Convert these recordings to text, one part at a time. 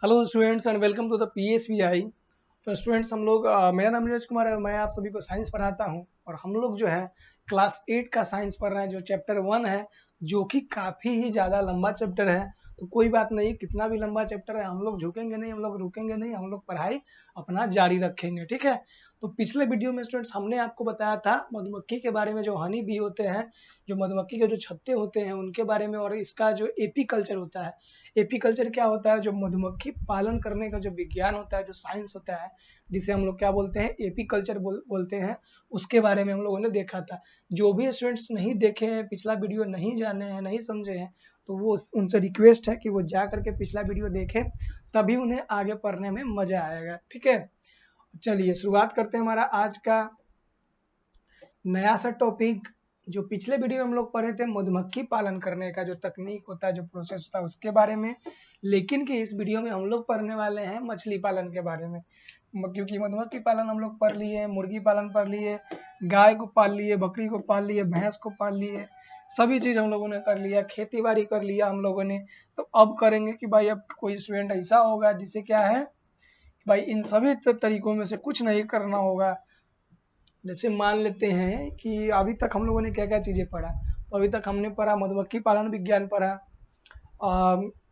Hello students and welcome to the PSVI। तो students हम लोग मेरा नाम नीरज कुमार है। मैं आप सभी को साइंस पढ़ाता हूं और हम लोग जो है क्लास 8 का साइंस पढ़ रहे हैं, जो चैप्टर 1 है, जो कि काफ़ी ही ज़्यादा लंबा चैप्टर है। तो कोई बात नहीं, कितना भी लंबा चैप्टर है हम लोग झुकेंगे नहीं, हम लोग रुकेंगे नहीं, हम लोग पढ़ाई अपना जारी रखेंगे। ठीक है। तो पिछले वीडियो में स्टूडेंट्स हमने आपको बताया था मधुमक्खी के बारे में, जो हनी बी होते हैं, जो मधुमक्खी के जो छत्ते होते हैं उनके बारे में, और इसका जो एपी कल्चर होता है। एपी कल्चर क्या होता है? जो मधुमक्खी पालन करने का जो विज्ञान होता है, जो साइंस होता है, जिसे हम लोग क्या बोलते हैं, एपी कल्चर बोलते हैं, उसके बारे में हम लोगों ने देखा था। जो भी स्टूडेंट्स नहीं देखे हैं, पिछला वीडियो नहीं जाने हैं, नहीं समझे हैं, तो वो उनसे रिक्वेस्ट है कि वो जा करके पिछला वीडियो देखें, तभी उन्हें आगे पढ़ने में मजा आएगा। ठीक है, चलिए शुरुआत करते हैं हमारा आज का नया सा टॉपिक। जो पिछले वीडियो में हम लोग पढ़े थे मधुमक्खी पालन करने का जो तकनीक होता है, जो प्रोसेस होता है, उसके बारे में। लेकिन कि इस वीडियो में हम लोग पढ़ने वाले हैं मछली पालन के बारे में, क्योंकि मधुमक्खी पालन हम लोग पढ़ लिए, मुर्गी पालन पढ़ लिए, गाय को पाल लिए, बकरी को पाल लिए, भैंस को पाल लिए, सभी चीज हम लोगों ने कर लिया, खेती बाड़ी कर लिया हम लोगों ने। तो अब करेंगे कि भाई अब कोई स्टूडेंट ऐसा होगा जिसे क्या है भाई इन सभी तरीकों में से कुछ नहीं करना होगा। जैसे मान लेते हैं कि अभी तक हम लोगों ने क्या क्या चीज़ें पढ़ा। तो अभी तक हमने पढ़ा मधुमक्खी पालन विज्ञान पढ़ा,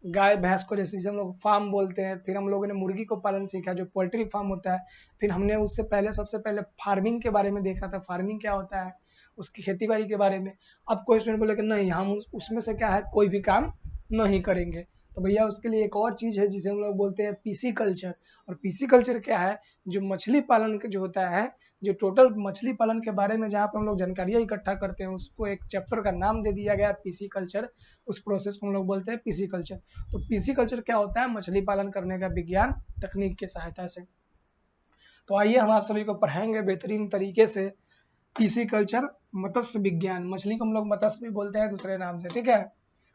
गाय भैंस को जैसे हम लोग फार्म बोलते हैं। फिर हम लोगों ने मुर्गी को पालन सीखा, जो पोल्ट्री फार्म होता है। फिर हमने उससे पहले सबसे पहले फार्मिंग के बारे में देखा था, फार्मिंग क्या होता है, उसकी खेती बाड़ी के बारे में। अब कोई स्टूडेंट बोले कि नहीं हम उसमें से क्या है कोई भी काम नहीं करेंगे, तो भैया उसके लिए एक और चीज़ है जिसे हम लोग बोलते हैं पीसी कल्चर। और पीसी कल्चर क्या है? जो मछली पालन जो होता है, जो टोटल मछली पालन के बारे में जहाँ पर हम लोग जानकारियाँ इकट्ठा करते हैं, उसको एक चैप्टर का नाम दे दिया गया पीसी कल्चर। उस प्रोसेस को हम लोग बोलते हैं पीसी कल्चर। तो पीसी कल्चर क्या होता है? मछली पालन करने का विज्ञान तकनीक की सहायता से। तो आइए हम आप सभी को पढ़ाएंगे बेहतरीन तरीके से पीसी कल्चर, मत्स्य विज्ञान। मछली को हम लोग मत्स्य भी बोलते हैं दूसरे नाम से। ठीक है,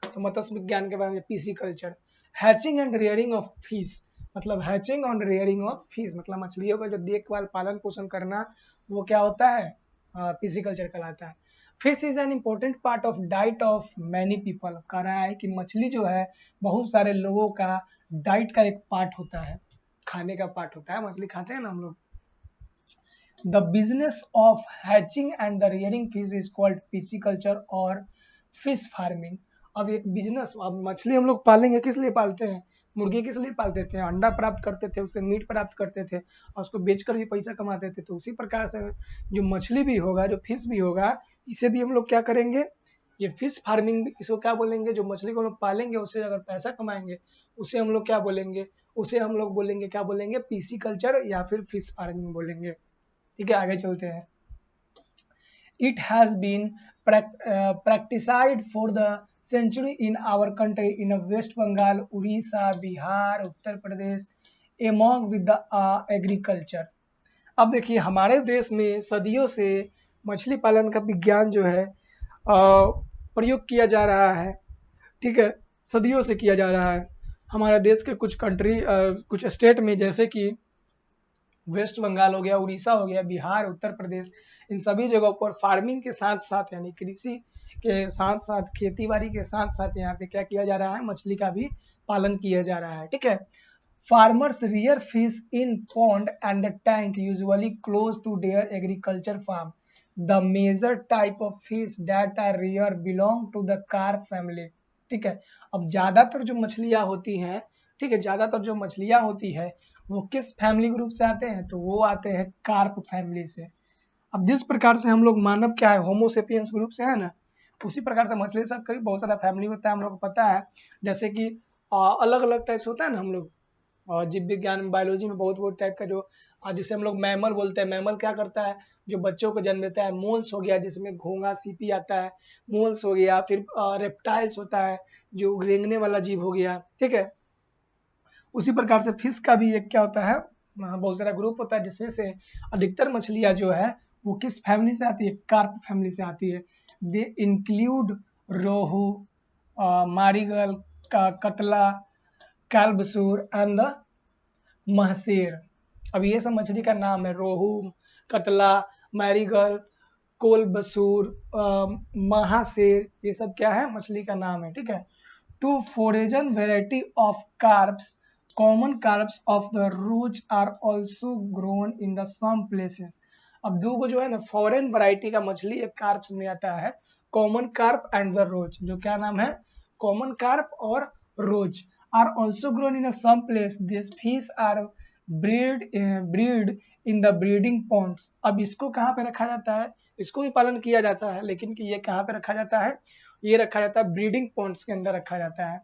तो मत्स्य विज्ञान के बारे में PC culture. Hatching and rearing of fish, मतलब हैचिंग और रेयरिंग ऑफ फिश, मतलब मछलियों का जो देखभाल पालन पोषण करना, वो क्या होता है? पीसी कल्चर कहलाता है। Fish is an important part of diet of many people. कह रहा है कि मछली जो है बहुत सारे लोगों का डाइट का एक पार्ट होता है, खाने का पार्ट होता है। मछली खाते हैं ना हम लोग। The business of hatching and the rearing fish is called pisciculture और फिश फार्मिंग। अब एक बिजनेस, अब मछली हम लोग पालेंगे, किस लिए पालते हैं? मुर्गी किस लिए पालते थे? अंडा प्राप्त करते थे, उससे मीट प्राप्त करते थे और उसको बेचकर भी पैसा कमाते थे। तो उसी प्रकार से जो मछली भी होगा, जो फिश भी होगा, इसे भी हम लोग क्या करेंगे? ये फिश फार्मिंग, इसको क्या बोलेंगे? जो मछली को हम लोग पालेंगे, उससे अगर पैसा कमाएंगे, उसे हम लोग क्या बोलेंगे? उसे हम लोग बोलेंगे, क्या बोलेंगे? पीसी कल्चर या फिर फिश फार्मिंग बोलेंगे। ठीक है, आगे चलते हैं। It has been practiced for the century in our country in West Bengal, Orissa, Bihar, Uttar Pradesh, among with the agriculture। अब देखिए हमारे देश में सदियों से मछली पालन का विज्ञान जो है प्रयोग किया जा रहा है। ठीक है, सदियों से किया जा रहा है। हमारे देश के कुछ कंट्री, कुछ स्टेट में, जैसे कि वेस्ट बंगाल हो गया, उड़ीसा हो गया, बिहार, उत्तर प्रदेश, इन सभी जगहों पर फार्मिंग के साथ साथ, यानी कृषि के साथ साथ, खेती बाड़ी के साथ साथ यहाँ पे क्या किया जा रहा है? मछली का भी पालन किया जा रहा है। ठीक है, farmers rear fish in pond and tank usually close to their agriculture farm. The major type of fish that are rear belong to the carp family. ठीक है, अब ज्यादातर जो मछलियां होती हैं, ठीक है, ज्यादातर जो मछलियां होती है वो किस फैमिली ग्रुप से आते हैं? तो वो आते हैं कार्प फैमिली से। अब जिस प्रकार से हम लोग मानव क्या है, होमोसेपियंस ग्रुप से है ना, उसी प्रकार से मछली सब का भी बहुत सारा फैमिली होता है, हम लोग को पता है। जैसे कि अलग अलग टाइप से होता है ना हम लोग, और जीव विज्ञान बायोलॉजी में बहुत बहुत टाइप का, जो जिसे हम लोग मैमल बोलते हैं। मैमल क्या करता है? जो बच्चों को जन्म देता है। मोल्स हो गया जिसमें घोंगा सीपी आता है, मोल्स हो गया। फिर रेप्टाइल्स होता है जो रेंगने वाला जीव हो गया। ठीक है, उसी प्रकार से फिश का भी एक क्या होता है, बहुत सारा ग्रुप होता है, जिसमें से अधिकतर मछलियां जो है वो किस फैमिली से आती है? कार्प फैमिली से आती है। दे इंक्लूड रोहू, मारीगल, कतला, कैल्बसूर एंड द महसेर। अब ये सब मछली का नाम है। रोहू, कतला, मैरीगल, कोलबसूर, महासेर, ये सब क्या है? मछली का नाम है। ठीक है, two foreign variety of carps common carps of the rose are also grown in the some places. अब दो को जो है ना फॉरेन वैरायटी का मछली एक कार्प्स में आता है, common carp and the rose, जो क्या नाम है, कॉमन कार्प और rose, are also grown in some place, this fish are breed in the breeding ponds. अब इसको कहाँ पे रखा जाता है, इसको भी पालन किया जाता है, लेकिन कि ये कहाँ पे रखा जाता है, ये रखा जाता है ब्रीडिंग पॉन्ड्स के अंदर रखा जाता है।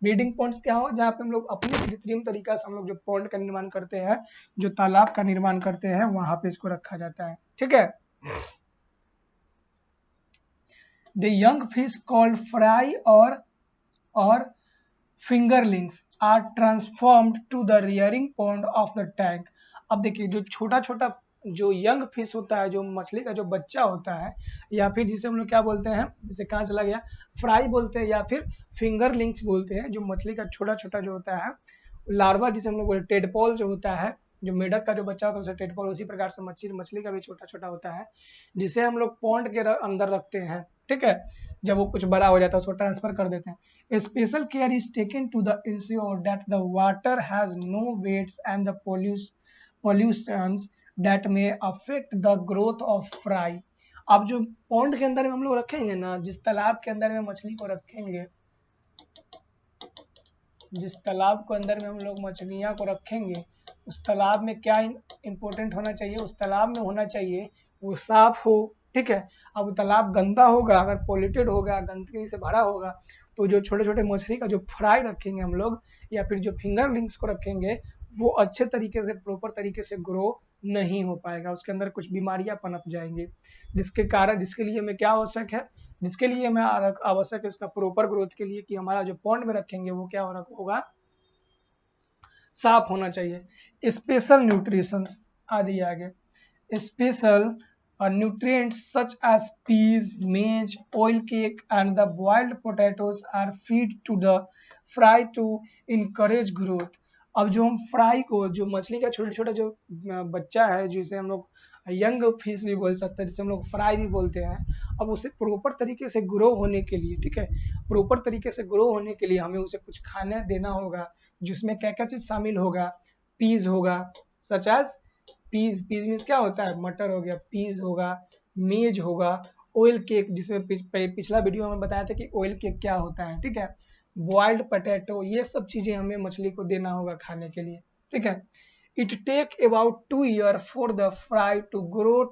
ब्रीडिंग पॉन्ड्स क्या हो, जहाँ पे हम लोग अपने कृत्रिम तरीका से हम लोग जो पॉन्ड का निर्माण करते हैं, जो तालाब का निर्माण करते हैं, वहां पे इसको रखा जाता है। ठीक है। The young fish called fry और fingerlings are transformed to the rearing pond of the tank. अब देखिए जो छोटा छोटा जो यंग फिश होता है, जो मछली का जो बच्चा होता है, या फिर जिसे हम लोग क्या बोलते हैं, जिसे कहाँ चला गया, फ्राई बोलते हैं या फिर फिंगरलिंग्स बोलते हैं, जो मछली का छोटा छोटा जो होता है लार्वा, जिसे हम लोग बोलते हैं टेडपोल जो होता है, जो मेढक का जो बच्चा होता है उसे टेडपोल, उसी प्रकार से मछली का भी छोटा छोटा होता है, जिसे हम लोग पॉन्ड के अंदर रखते हैं। ठीक है। जब वो कुछ बड़ा हो जाता है उसको ट्रांसफर कर देते हैं। Special care is taken to the ensure that the water has no weeds and the pollutions that may affect the growth of fry। अब जो पॉन्ड के अंदर में हम लोग रखेंगे ना, जिस तालाब के अंदर में मछली को रखेंगे, जिस तालाब को अंदर में हम लोग मछलियां को रखेंगे, उस तालाब में क्या इंपॉर्टेंट होना चाहिए, उस तालाब में होना चाहिए वो साफ हो। ठीक है। अब तालाब गंदा होगा, अगर पोल्यूटेड होगा, गंदगी से भरा होगा, तो जो छोटे छोटे मछली का जो फ्राई रखेंगे हम लोग, या फिर जो फिंगरलिंग्स को रखेंगे, वो अच्छे तरीके से प्रॉपर तरीके से ग्रो नहीं हो पाएगा, उसके अंदर कुछ बीमारियां पनप जाएंगी, जिसके लिए हमें क्या आवश्यक है, जिसके लिए हमें आवश्यक है इसका प्रॉपर ग्रोथ के लिए, कि हमारा जो पॉन्ड में रखेंगे वो क्या होगा, साफ होना चाहिए। स्पेशल न्यूट्रिशन आदि आगे, special nutrients such as peas, maize, oil cake and the boiled potatoes are feed to the fry to encourage growth। अब जो हम फ्राई को, जो मछली का छोटा छोटा जो बच्चा है, जिसे हम लोग यंग फिश भी बोल सकते हैं, जिसे हम लोग फ्राई भी बोलते हैं, अब उसे प्रॉपर तरीके से ग्रो होने के लिए, ठीक है, प्रॉपर तरीके से ग्रो होने के लिए हमें उसे कुछ खाना देना होगा, जिसमें क्या क्या चीज शामिल होगा, पीज होगा, सच एज पीज मीन्स क्या होता है, मटर हो गया, पीज होगा, मेज होगा, ऑयल केक, जिसमें पिछला वीडियो में बताया था कि ऑयल केक क्या होता है। ठीक है। बॉइल्ड पोटैटो, ये सब चीजें हमें मछली को देना होगा खाने के लिए। ठीक है। It take about 2 years for the fry to grow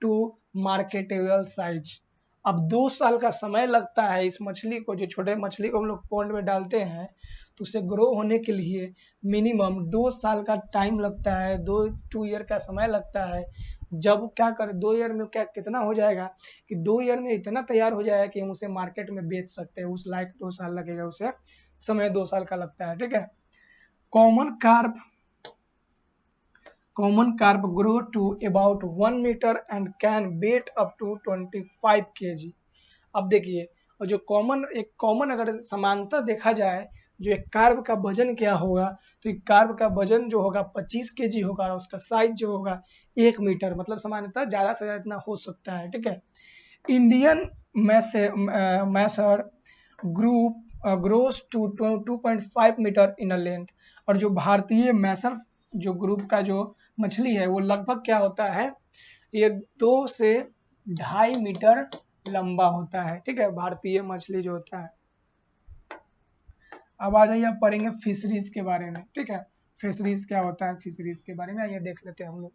to marketable size. अब 2 साल का समय लगता है इस मछली को, जो छोटे मछली को हम लोग पॉन्ड में डालते हैं, तो उसे ग्रो होने के लिए मिनिमम 2 साल का टाइम लगता है, 2 ईयर का समय लगता है। जब क्या कर 2 ईयर में क्या कितना हो जाएगा, कि 2 ईयर में इतना तैयार हो जाएगा कि हम उसे मार्केट में बेच सकते हैं, उस लायक 2 साल लगेगा, उसे समय 2 साल का लगता है। ठीक है। Common carp grow to about 1 meter and can weight up to 25 kg। अब देखिए, और जो एक कॉमन अगर समानता देखा जाए, जो एक कार्ब का वजन क्या होगा, तो एक कार्ब का वजन जो होगा 25 केजी होगा, और उसका साइज जो होगा 1 मीटर, मतलब समानता ज्यादा से ज्यादा इतना हो सकता है। ठीक है। Indian mahseer group grows to 2.5 metre in length. और जो भारतीय मैसर जो ग्रुप का जो मछली है, वो लगभग क्या होता है, ये 2 से 2.5 मीटर लंबा होता है। ठीक है। भारतीय मछली जो होता है। अब आ जाइए, आप पढ़ेंगे फिशरीज के बारे में। ठीक है। फिशरीज क्या होता है, फिशरीज के बारे में ये देख लेते हैं हम लोग।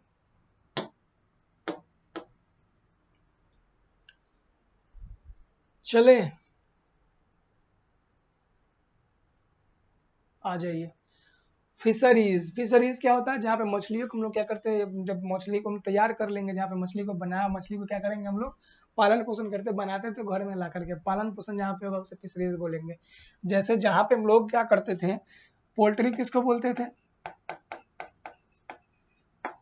चले, आ जाइए। फिशरीज क्या होता है, जहाँ पे मछलियों को हम लोग क्या करते हैं, जब मछली को हम तैयार कर लेंगे, जहाँ पे मछली को बनाया, मछली को क्या करेंगे हम लोग, पालन पोषण करते, बनाते तो घर में ला करके पालन पोषण जहाँ पे होगा उसे फिशरीज बोलेंगे। जैसे जहाँ पे हम लोग क्या करते थे, पोल्ट्री किसको बोलते थे,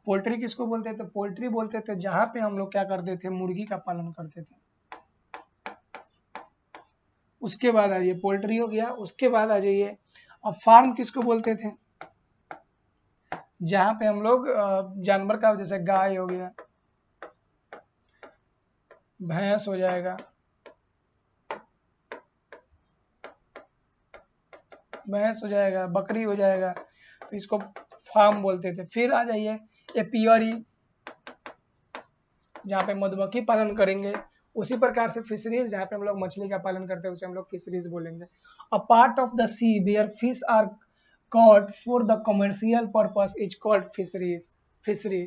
पोल्ट्री बोलते थे जहाँ पे हम लोग क्या करते थे, मुर्गी का पालन करते थे। उसके बाद आ जाइए, पोल्ट्री हो गया, उसके बाद आ जाइए, अब फार्म किसको बोलते थे, जहाँ पे हम लोग जानवर का, जैसे गाय हो गया, भैंस हो जाएगा, भैंस हो जाएगा, बकरी हो जाएगा, तो इसको फार्म बोलते थे। फिर आ जाइए एपियरी, जहाँ पे मधुमक्खी पालन करेंगे। उसी प्रकार से फिशरीज, जहाँ पे हम लोग मछली का पालन करते हैं उसे हम लोग फिशरीज बोलेंगे। A part of the sea where fish are caught for the commercial purpose is called fisheries, fishery.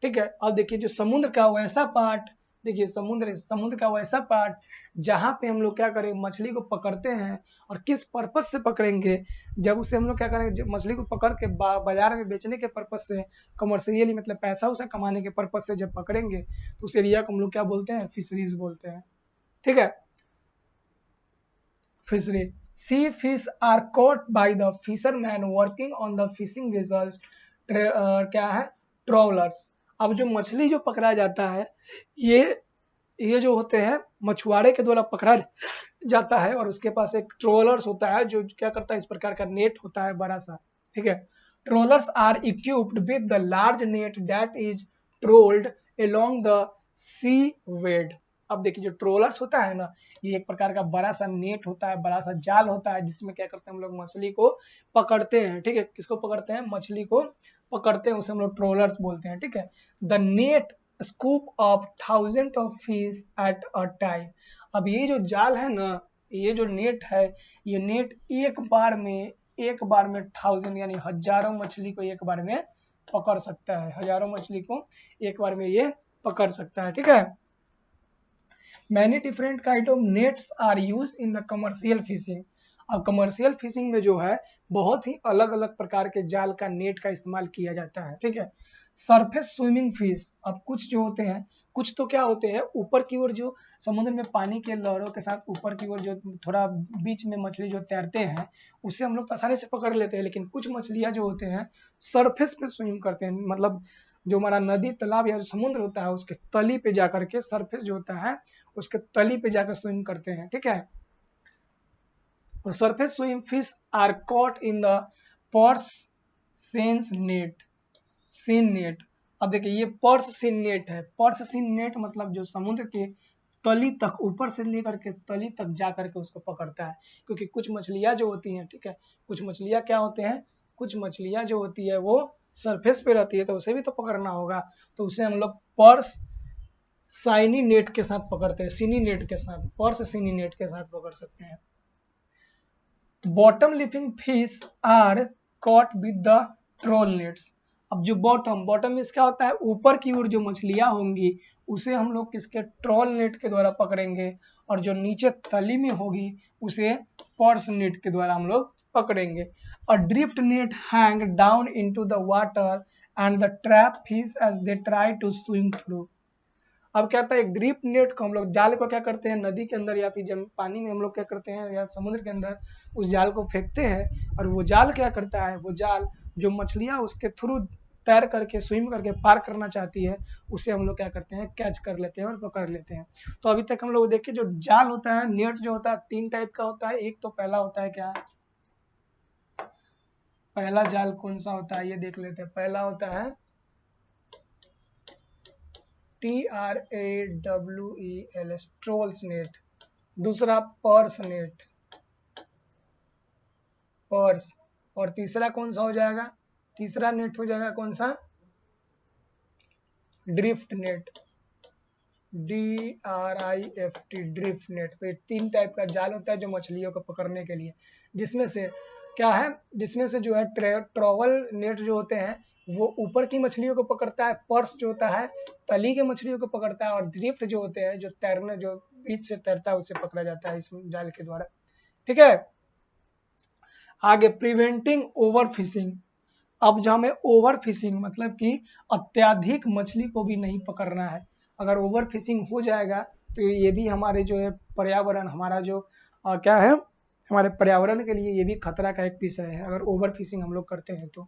ठीक है, अब देखिए जो समुद्र का वैसा पार्ट, देखिए समुद्र का वैसा पार्ट जहाँ पे हम लोग क्या करें, मछली को पकड़ते हैं, और किस पर्पज से पकड़ेंगे, जब उसे हम लोग क्या करेंगे, जब मछली को पकड़ के बाजार में बेचने के पर्पज से, कमर्शियली मतलब पैसा उसे कमाने के पर्पज से जब पकड़ेंगे, तो उस एरिया को हम लोग क्या बोलते हैं, फिशरीज बोलते हैं। ठीक है, fishery. Sea fish are caught by the fishermen working on the fishing vessels, क्या है, ट्रॉलर्स। अब जो मछली जो पकड़ा जाता है, ये जो होते हैं मछुआरे के द्वारा पकड़ा जाता है, और उसके पास एक ट्रोलर्स होता है जो क्या करता है, इस प्रकार का नेट होता है बड़ा सा। ठीक है, trawlers are equipped with the large net that is trawled along the sea bed. अब देखिए जो ट्रोलर्स होता है ना, ये एक प्रकार का बड़ा सा नेट होता है, बड़ा सा जाल होता है, जिसमें क्या करते हैं हम लोग मछली को पकड़ते हैं। ठीक है, किसको पकड़ते हैं, मछली को पकड़ते हैं, उसे हम लोग ट्रोलर्स बोलते हैं। ठीक है, the net scoop of thousand of fish at a time. अब ये जो जाल है ना, ये जो नेट है, ये नेट एक बार में 1000 यानी हजारों मछली को एक बार में पकड़ सकता है, हजारों मछली को एक बार में ये पकड़ सकता है। ठीक है, many different kind of nets are use in the commercial fishing. अब कमर्शियल फिशिंग में जो है बहुत ही अलग अलग प्रकार के जाल का, नेट का इस्तेमाल किया जाता है। ठीक है, सरफेस स्विमिंग फिश, अब कुछ जो होते हैं, कुछ तो क्या होते हैं, ऊपर की ओर जो समुद्र में पानी के लहरों के साथ ऊपर की ओर जो थोड़ा बीच में मछली जो तैरते हैं, उससे हम लोग आसानी से पकड़ लेते हैं। लेकिन कुछ मछलियां जो होते हैं सरफेस पे स्विम करते हैं, मतलब जो हमारा नदी तालाब या जो समुद्र होता है उसके तली पे जाकर के, सरफेस जो होता है उसके तली पे जाकर स्विम करते हैं। ठीक है, surface swim fish are caught in the purse seine net, seine net. अब देखिए ये पर्स सीन नेट है, पर्स सीन नेट मतलब जो समुद्र के तली तक, ऊपर से लेकर के तली तक जा करके उसको पकड़ता है। क्योंकि कुछ मछलियां जो होती हैं, ठीक है, कुछ मछलियां क्या होते हैं, कुछ मछलियां जो होती है वो सरफेस पे रहती है, तो उसे भी तो पकड़ना होगा, तो उसे हम लोग पर्स साइनी नेट के साथ पकड़ते हैं, सीनी नेट के साथ, पर्स सीनी नेट के साथ पकड़ सकते हैं। Bottom living fish are caught with the trawl nets. अब जो बॉटम में क्या होता है, ऊपर की ओर जो मछलियां होंगी उसे हम लोग किसके, ट्रोल नेट के द्वारा पकड़ेंगे, और जो नीचे तली में होगी उसे पर्स नेट के द्वारा हम लोग पकड़ेंगे। A drift net hang down into the water and the trap fish as they try to swim through. अब क्या होता है, एक ड्रिफ्ट नेट को हम लोग, जाल को क्या करते हैं, नदी के अंदर या फिर पानी में हम लोग क्या करते हैं, या समुद्र के अंदर उस जाल को फेंकते हैं, और वो जाल क्या करता है, वो जाल जो मछलियां उसके थ्रू तैर करके, स्विम करके पार करना चाहती है, उसे हम लोग क्या करते हैं, कैच कर लेते हैं और पकड़ लेते हैं। तो अभी तक हम लोग देखिए जो जाल होता है, नेट जो होता है 3 टाइप का होता है। एक तो पहला होता है क्या, पहला जाल कौन सा होता है ये देख लेते हैं। पहला होता है TRAWELS, ट्रोल्स नेट। दूसरा पर्स नेट, पर्स। और तीसरा कौन सा हो जाएगा, तीसरा नेट हो जाएगा कौन सा, drift net, DRIFT, drift net. तो ये 3 टाइप का जाल होता है जो मछलियों को पकड़ने के लिए, जिसमें से क्या है, जिसमें से जो है ट्रॉवल नेट जो होते हैं वो ऊपर की मछलियों को पकड़ता है, पर्स जो होता है तली के मछलियों को पकड़ता है, और ड्रिफ्ट जो होते हैं जो तैरने, जो बीच से तैरता है उसे पकड़ा जाता है इस जाल के द्वारा। ठीक है, आगे प्रिवेंटिंग ओवर फिशिंग। अब जहाँ में ओवर फिशिंग मतलब कि अत्याधिक मछली को भी नहीं पकड़ना है। अगर ओवर फिशिंग हो जाएगा तो ये भी हमारे जो है पर्यावरण, हमारा जो क्या है, हमारे पर्यावरण के लिए ये भी खतरा का एक विषय है। अगर ओवर फिशिंग हम लोग करते हैं तो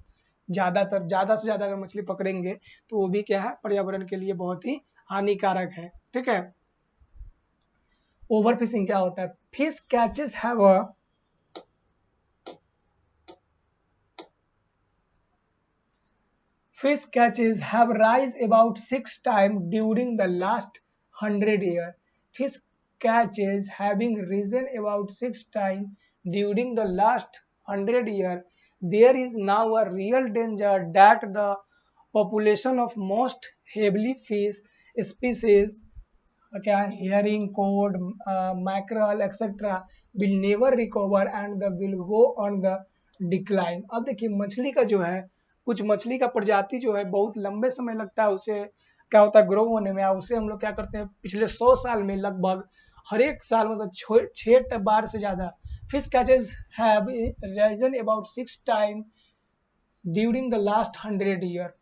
ज़्यादा से ज़्यादा अगर मछली पकड़ेंगे तो वो भी क्या है, पर्यावरण के लिए बहुत ही हानिकारक है। ठीक है, ओवर फिशिंग क्या होता है, fish catches have a fish catches have rise about 6 times during the last 100 years. Fish catches having risen about 6 times during the last 100 year, there is now a real danger that the population of most heavily fish species, क्या hearing, cod, mackerel, etc. will never recover and the will go on the decline. अब देखिए मछली का जो है, कुछ मछली का प्रजाति जो है बहुत लंबे समय लगता है उसे क्या होता है ग्रो होने में। उसे हम लोग क्या करते हैं पिछले 100 साल में लगभग हर एक साल मतलब 6 बार से ज्यादा fish catches have risen about 6 times during the last 100 year.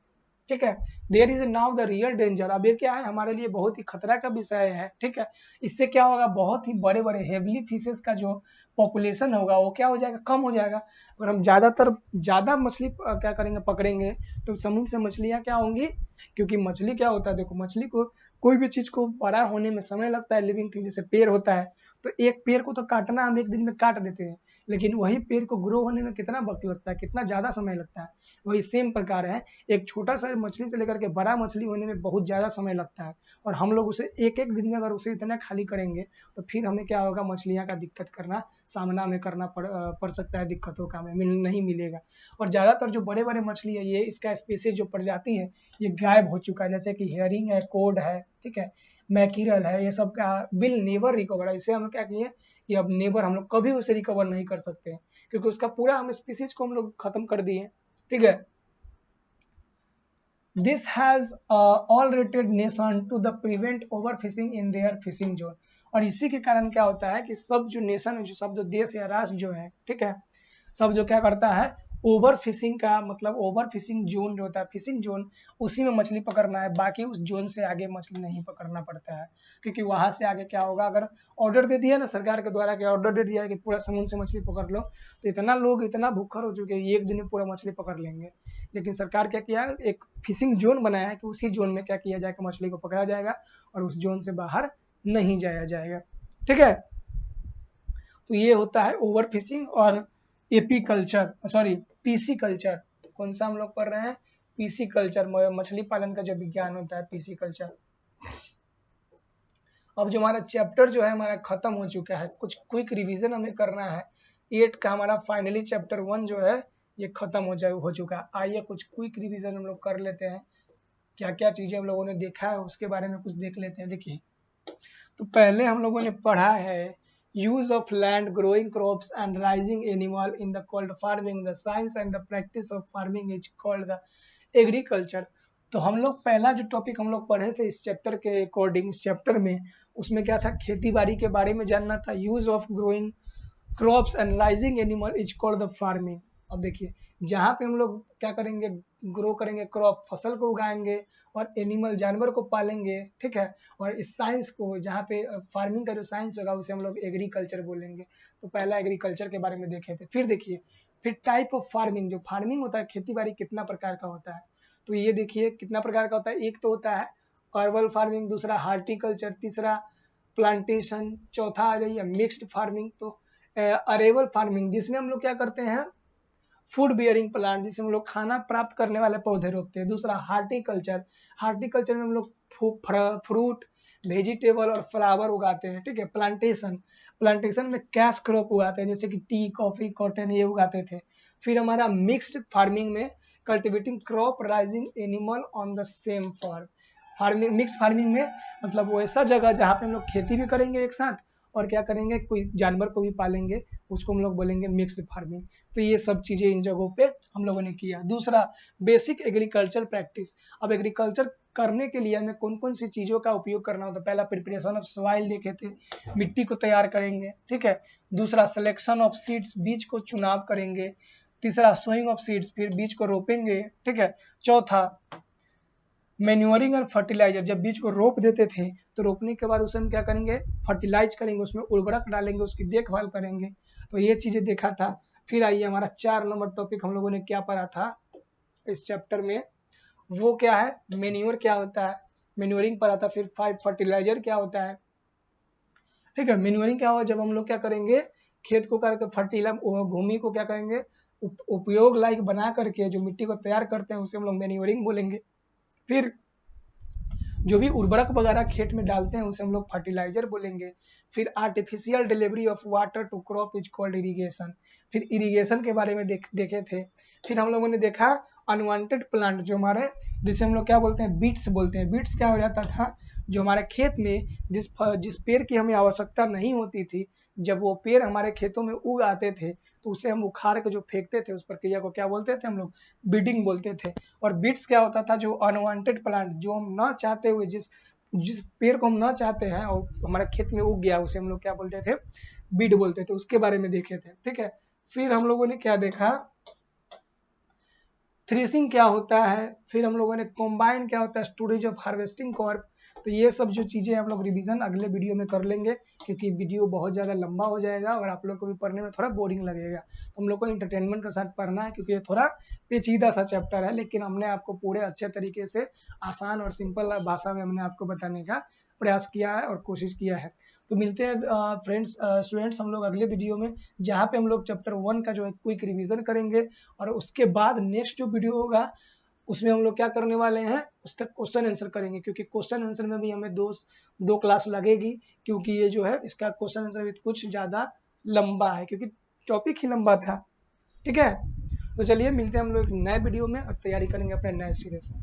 ठीक है, there is now the real danger. अब ये क्या है हमारे लिए बहुत ही खतरा का विषय है। ठीक है, इससे क्या होगा बहुत ही बड़े बड़े हेवली फिशेस का जो पॉपुलेशन होगा वो क्या हो जाएगा, कम हो जाएगा। अगर हम ज्यादा मछली क्या करेंगे पकड़ेंगे तो समुद्र से मछलियां क्या होंगी, क्योंकि मछली क्या होता है देखो मछली को कोई भी चीज को बड़ा होने में समय लगता है। लिविंग थिंग जैसे पेड़ होता है तो एक पेड़ को तो काटना हम एक दिन में काट देते हैं, लेकिन वही पेड़ को ग्रो होने में कितना वक्त लगता है, कितना ज्यादा समय लगता है। वही सेम प्रकार है, एक छोटा सा मछली से लेकर के बड़ा मछली होने में बहुत ज्यादा समय लगता है, और हम लोग उसे एक एक दिन में अगर उसे इतना खाली करेंगे तो फिर हमें क्या होगा, मछलियां का दिक्कत करना सामना में करना पड़ सकता है, दिक्कतों का हमें नहीं मिलेगा। और ज्यादातर जो बड़े बड़े मछली है ये इसका स्पीसीज जो प्रजाति है ये गायब हो चुका है, जैसे कि हेयरिंग है, कोड है, ठीक है, मैकिरल है, ये सब का विल नेवर रिकवर है। इसे हम क्या किए कि अब नेवर हम लोग कभी उसे रिकवर नहीं कर सकते हैं, क्योंकि उसका पूरा हम स्पीसीज को हम लोग खत्म कर दिए। ठीक है, this has alerted nation to the prevent over fishing in their fishing zone. और इसी के कारण क्या होता है कि सब जो नेशन है, जो सब जो देश या राष्ट्र जो है, ठीक है, सब जो क्या करता है ओवर फिशिंग का मतलब ओवर फिशिंग जोन जो होता है, फिशिंग जोन उसी में मछली पकड़ना है, बाकी उस जोन से आगे मछली नहीं पकड़ना पड़ता है, क्योंकि वहां से आगे क्या होगा, अगर ऑर्डर दे दिया ना सरकार के द्वारा, कि ऑर्डर दे दिया कि पूरा समुद्र से मछली पकड़ लो, तो इतना लोग इतना भूखर हो चुके हैं एक दिन में पूरा मछली पकड़ लेंगे। लेकिन सरकार क्या किया, एक फिशिंग जोन बनाया है कि उसी जोन में क्या किया जाएगा, मछली को पकड़ा जाएगा और उस जोन से बाहर नहीं जाया जाएगा। ठीक है, तो ये होता है ओवर फिशिंग और AP culture, sorry PC culture. कौन सा हम लोग पढ़ रहे हैं, पीसी कल्चर, मछली पालन का जो विज्ञान होता है पीसी कल्चर। अब जो हमारा चैप्टर जो है हमारा खत्म हो चुका है, कुछ क्विक रिवीजन हमें करना है। 8 का हमारा फाइनली चैप्टर 1 जो है ये खत्म हो चुका है। आइए कुछ क्विक रिवीजन हम लोग कर लेते हैं, क्या क्या चीजें हम लोगों ने देखा है उसके बारे में कुछ देख लेते हैं। देखिए, तो पहले हम लोगों ने पढ़ा है use of land, growing crops and rising animal in the called farming, the science and the practice of farming is called the agriculture. तो हम लोग पहला जो टॉपिक हम लोग पढ़े थे इस चैप्टर के अकॉर्डिंग, इस चैप्टर में उसमें क्या था, खेती बाड़ी के बारे में जानना था। Use of growing crops and rising animal is called the farming. अब देखिए जहाँ पे हम लोग क्या करेंगे, ग्रो करेंगे क्रॉप, फसल को उगाएंगे, और एनिमल जानवर को पालेंगे। ठीक है, और इस साइंस को जहाँ पे फार्मिंग का जो साइंस होगा उसे हम लोग एग्रीकल्चर बोलेंगे। तो पहला एग्रीकल्चर के बारे में देखे थे। फिर देखिए, फिर टाइप ऑफ फार्मिंग, जो फार्मिंग होता है खेती बाड़ी कितना प्रकार का होता है, तो ये देखिए कितना प्रकार का होता है। एक तो होता है अर्बन फार्मिंग, दूसरा हार्टिकल्चर, तीसरा प्लांटेशन, चौथा आ जाइए मिक्स्ड फार्मिंग, तो अरेबल फार्मिंग जिसमें हम लोग क्या करते हैं फूड बियरिंग प्लांट, जिसमें हम लोग खाना प्राप्त करने वाले पौधे रोपते हैं। दूसरा हार्टिकल्चर, हार्टिकल्चर में हम लोग फ्रूट, वेजिटेबल और फ्लावर उगाते हैं। ठीक है, प्लांटेशन, प्लांटेशन में कैश क्रॉप उगाते हैं जैसे कि टी, कॉफी, कॉटन ये उगाते थे। फिर हमारा मिक्स्ड फार्मिंग में cultivating crop, raising animal on the same farm. Farming, mix farming में मतलब वो ऐसा जगह जहाँ पे हम लोग खेती भी करेंगे एक साथ और क्या करेंगे कोई जानवर को भी पालेंगे, उसको हम लोग बोलेंगे मिक्स्ड फार्मिंग। तो ये सब चीजें इन जगहों पे हम लोगों ने किया। दूसरा बेसिक एग्रीकल्चर प्रैक्टिस। अब एग्रीकल्चर करने के लिए हमें कौन कौन सी चीजों का उपयोग करना होता है। पहला प्रिपरेशन ऑफ सॉइल देखे थे, मिट्टी को तैयार करेंगे। ठीक है, दूसरा सिलेक्शन ऑफ सीड्स, बीज को चुनाव करेंगे। तीसरा सोइंग ऑफ सीड्स, फिर बीज को रोपेंगे। ठीक है, चौथा मैन्योरिंग और फर्टिलाइजर, जब बीज को रोप देते थे तो रोपने के बाद उसे हम क्या करेंगे फर्टिलाइज करेंगे, उसमें उर्वरक डालेंगे, उसकी देखभाल करेंगे। तो ये चीजें देखा था। फिर आइए हमारा 4 नंबर टॉपिक हम लोगों ने क्या पढ़ा था इस चैप्टर में, वो क्या है मेन्योर क्या होता है, मेन्योरिंग पढ़ा था। फिर 5 फर्टिलाइजर क्या होता है। ठीक है, मेन्योरिंग क्या होगा, जब हम लोग क्या करेंगे खेत को करके फर्टिला भूमि को क्या करेंगे उपयोग लायक बना करके जो मिट्टी को तैयार करते हैं उसे हम लोग मेन्योरिंग बोलेंगे। फिर जो भी उर्वरक वगैरह खेत में डालते हैं उसे हम लोग फर्टिलाइजर बोलेंगे। फिर artificial delivery of water to crop is called irrigation. फिर इरिगेशन के बारे में देखे थे। फिर हम लोगों ने देखा अनवांटेड प्लांट, जो हमारे, जिसे हम लोग क्या बोलते हैं, बीट्स बोलते हैं। बीट्स क्या हो जाता था, जो हमारे खेत में जिस पेड़ की हमें आवश्यकता नहीं होती थी, जब वो पेड़ हमारे खेतों में उग आते थे तो उसे हम उखाड़ के जो फेंकते थे, उस प्रक्रिया को क्या बोलते थे हम लोग, बीडिंग बोलते थे। और बीट्स क्या होता था, जो अनवांटेड प्लांट, जो हम ना चाहते हुए, जिस जिस पेड़ को हम ना चाहते हैं और हमारे खेत में उग गया, उसे हम लोग क्या बोलते थे, बीड बोलते थे। उसके बारे में देखे थे, ठीक है। फिर हम लोगों ने क्या देखा, थ्रेसिंग क्या होता है। फिर हम लोगों ने कॉम्बाइन क्या होता है, स्टोरेज ऑफ हार्वेस्टिंग कॉर्प। तो ये सब जो चीज़ें हम लोग रिवीजन अगले वीडियो में कर लेंगे, क्योंकि वीडियो बहुत ज़्यादा लंबा हो जाएगा और आप लोग को भी पढ़ने में थोड़ा बोरिंग लगेगा। तो हम लोग को इंटरटेनमेंट के साथ पढ़ना है, क्योंकि ये थोड़ा पेचीदा सा चैप्टर है, लेकिन हमने आपको पूरे अच्छे तरीके से आसान और सिंपल भाषा में हमने आपको बताने का प्रयास किया है और कोशिश किया है। तो मिलते हैं फ्रेंड्स, स्टूडेंट्स, हम लोग अगले वीडियो में, जहाँ पे हम लोग चैप्टर 1 का जो है क्विक रिवीजन करेंगे, और उसके बाद नेक्स्ट जो वीडियो होगा उसमें हम लोग क्या करने वाले हैं, उसका क्वेश्चन आंसर करेंगे, क्योंकि क्वेश्चन आंसर में भी हमें दो क्लास लगेगी, क्योंकि ये जो है इसका क्वेश्चन आंसर भी कुछ ज़्यादा लंबा है, क्योंकि टॉपिक ही लंबा था। ठीक है, तो चलिए मिलते हैं हम लोग एक नए वीडियो में और तैयारी करेंगे अपने नए सिरे से।